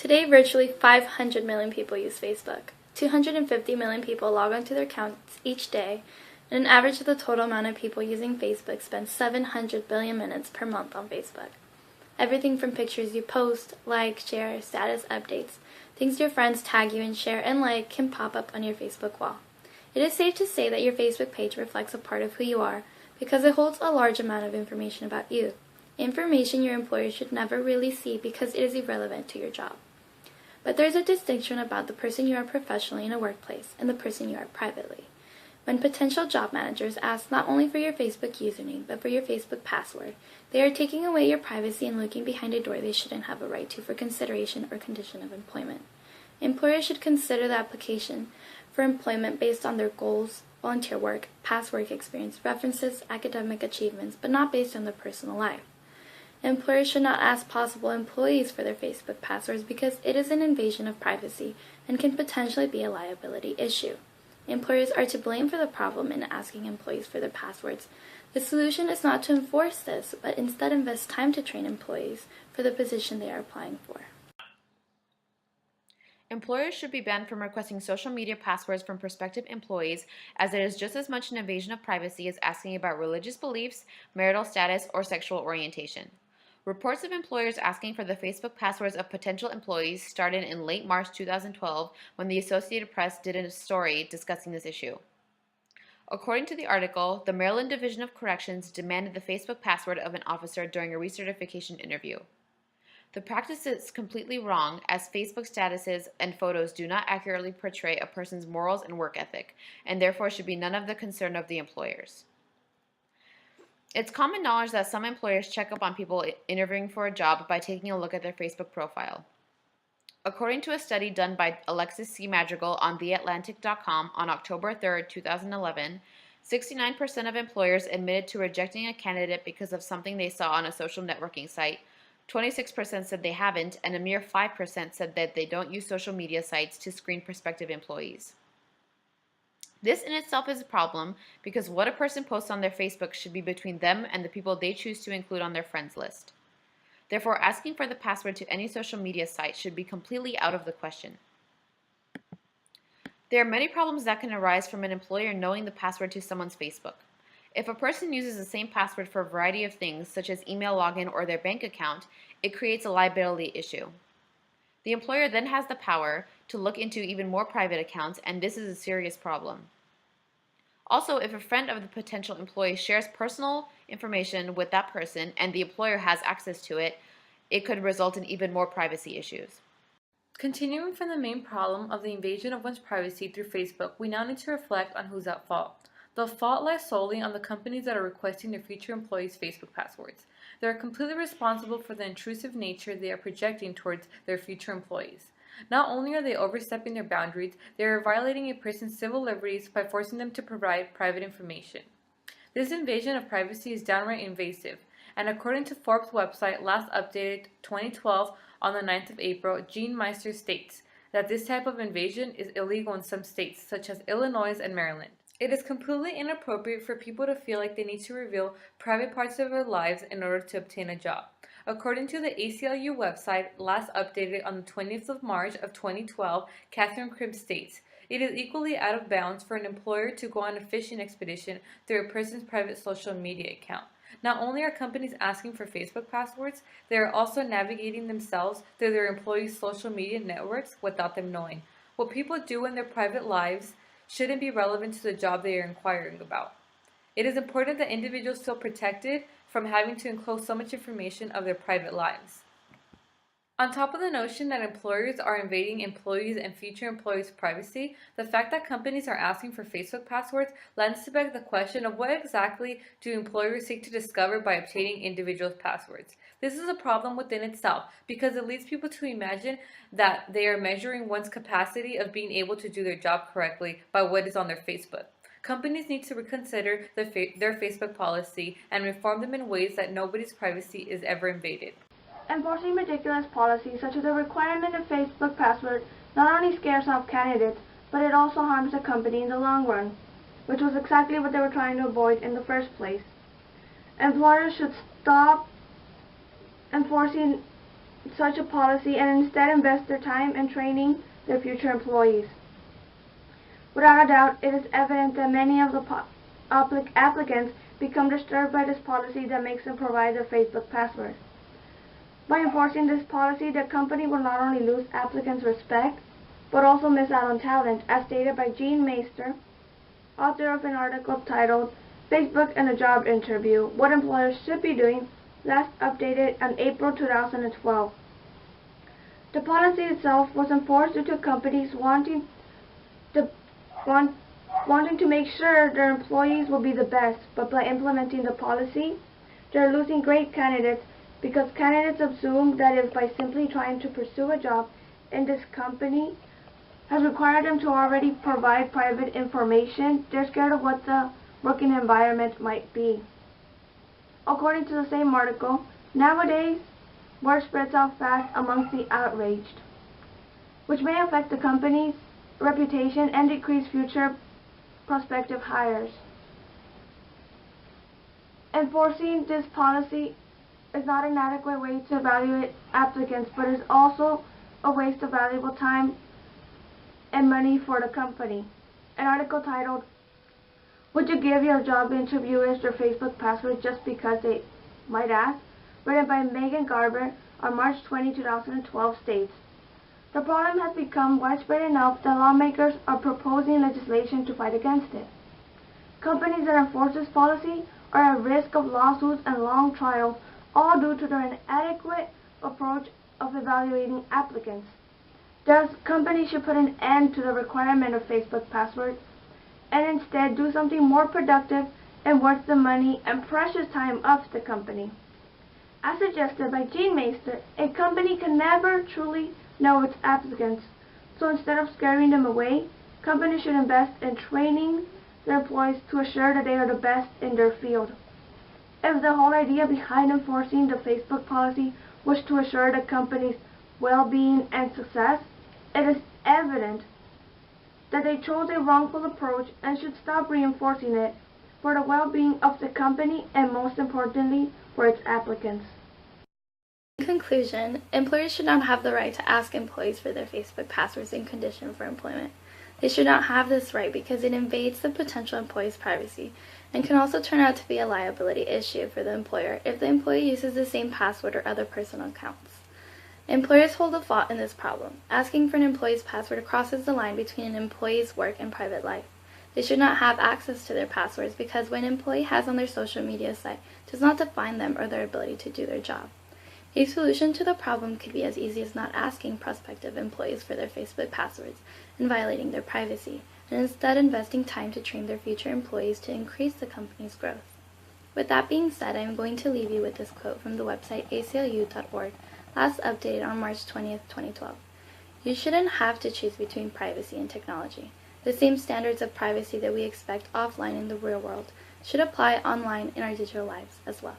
Today, virtually 500 million people use Facebook. 250 million people log onto their accounts each day, and an average of the total amount of people using Facebook spend 700 billion minutes per month on Facebook. Everything from pictures you post, like, share, status updates, things your friends tag you and share and like can pop up on your Facebook wall. It is safe to say that your Facebook page reflects a part of who you are because it holds a large amount of information about you. Information your employer should never really see because it is irrelevant to your job. But there is a distinction about the person you are professionally in a workplace and the person you are privately. When potential job managers ask not only for your Facebook username, but for your Facebook password, they are taking away your privacy and looking behind a door they shouldn't have a right to for consideration or condition of employment. Employers should consider the application for employment based on their goals, volunteer work, past work experience, references, academic achievements, but not based on their personal life. Employers should not ask possible employees for their Facebook passwords because it is an invasion of privacy and can potentially be a liability issue. Employers are to blame for the problem in asking employees for their passwords. The solution is not to enforce this, but instead invest time to train employees for the position they are applying for. Employers should be banned from requesting social media passwords from prospective employees, as it is just as much an invasion of privacy as asking about religious beliefs, marital status, or sexual orientation. Reports of employers asking for the Facebook passwords of potential employees started in late March 2012 when the Associated Press did a story discussing this issue. According to the article, the Maryland Division of Corrections demanded the Facebook password of an officer during a recertification interview. The practice is completely wrong, as Facebook statuses and photos do not accurately portray a person's morals and work ethic, and therefore should be none of the concern of the employers. It's common knowledge that some employers check up on people interviewing for a job by taking a look at their Facebook profile. According to a study done by Alexis C. Madrigal on TheAtlantic.com on October 3, 2011, 69% of employers admitted to rejecting a candidate because of something they saw on a social networking site, 26% said they haven't, and a mere 5% said that they don't use social media sites to screen prospective employees. This in itself is a problem because what a person posts on their Facebook should be between them and the people they choose to include on their friends list. Therefore, asking for the password to any social media site should be completely out of the question. There are many problems that can arise from an employer knowing the password to someone's Facebook. If a person uses the same password for a variety of things, such as email login or their bank account, it creates a liability issue. The employer then has the power to look into even more private accounts, and this is a serious problem. Also, if a friend of the potential employee shares personal information with that person and the employer has access to it, it could result in even more privacy issues. Continuing from the main problem of the invasion of one's privacy through Facebook, we now need to reflect on who's at fault. The fault lies solely on the companies that are requesting their future employees' Facebook passwords. They are completely responsible for the intrusive nature they are projecting towards their future employees. Not only are they overstepping their boundaries, they are violating a person's civil liberties by forcing them to provide private information. This invasion of privacy is downright invasive, and according to Forbes' website, last updated 2012 on the 9th of April, Gene Meister states that this type of invasion is illegal in some states, such as Illinois and Maryland. It is completely inappropriate for people to feel like they need to reveal private parts of their lives in order to obtain a job. According to the ACLU website, last updated on the 20th of March of 2012, Catherine Cribb states, "It is equally out of bounds for an employer to go on a fishing expedition through a person's private social media account. Not only are companies asking for Facebook passwords, they are also navigating themselves through their employees' social media networks without them knowing. What people do in their private lives shouldn't be relevant to the job they are inquiring about. It is important that individuals feel protected from having to enclose so much information of their private lives." On top of the notion that employers are invading employees' and future employees' privacy, the fact that companies are asking for Facebook passwords lends to beg the question of what exactly do employers seek to discover by obtaining individuals' passwords. This is a problem within itself because it leads people to imagine that they are measuring one's capacity of being able to do their job correctly by what is on their Facebook. Companies need to reconsider their Facebook policy and reform them in ways that nobody's privacy is ever invaded. Enforcing ridiculous policies such as the requirement of Facebook password not only scares off candidates, but it also harms the company in the long run, which was exactly what they were trying to avoid in the first place. Employers should stop enforcing such a policy and instead invest their time in training their future employees. Without a doubt, it is evident that many of the applicants become disturbed by this policy that makes them provide their Facebook password. By enforcing this policy, the company will not only lose applicants' respect, but also miss out on talent, as stated by Gene Meister, author of an article titled Facebook and a Job Interview, What Employers Should Be Doing, last updated in April 2012. The policy itself was enforced due to companies wanting to make sure their employees will be the best, but by implementing the policy, they're losing great candidates because candidates assume that if by simply trying to pursue a job in this company has required them to already provide private information, they're scared of what the working environment might be. According to the same article, nowadays, word spreads out fast amongst the outraged, which may affect the company's reputation and decrease future prospective hires. Enforcing this policy is not an adequate way to evaluate applicants, but is also a waste of valuable time and money for the company. An article titled, Would You Give Your Job Interviewers Their Facebook Password Just Because They Might Ask?, written by Megan Garber on March 20, 2012 states, the problem has become widespread enough that lawmakers are proposing legislation to fight against it. Companies that enforce this policy are at risk of lawsuits and long trials, all due to their inadequate approach of evaluating applicants. Thus, companies should put an end to the requirement of Facebook passwords and instead do something more productive and worth the money and precious time of the company. As suggested by Gene Meister, a company can never truly know its applicants, so instead of scaring them away, companies should invest in training their employees to assure that they are the best in their field. If the whole idea behind enforcing the Facebook policy was to assure the company's well-being and success, it is evident that they chose a wrongful approach and should stop reinforcing it for the well-being of the company and, most importantly, for its applicants. In conclusion, employers should not have the right to ask employees for their Facebook passwords in condition for employment. They should not have this right because it invades the potential employee's privacy and can also turn out to be a liability issue for the employer if the employee uses the same password or other personal accounts. Employers hold the fault in this problem. Asking for an employee's password crosses the line between an employee's work and private life. They should not have access to their passwords because what an employee has on their social media site does not define them or their ability to do their job. A solution to the problem could be as easy as not asking prospective employees for their Facebook passwords and violating their privacy, and instead investing time to train their future employees to increase the company's growth. With that being said, I am going to leave you with this quote from the website aclu.org, last updated on March 20th, 2012. You shouldn't have to choose between privacy and technology. The same standards of privacy that we expect offline in the real world should apply online in our digital lives as well.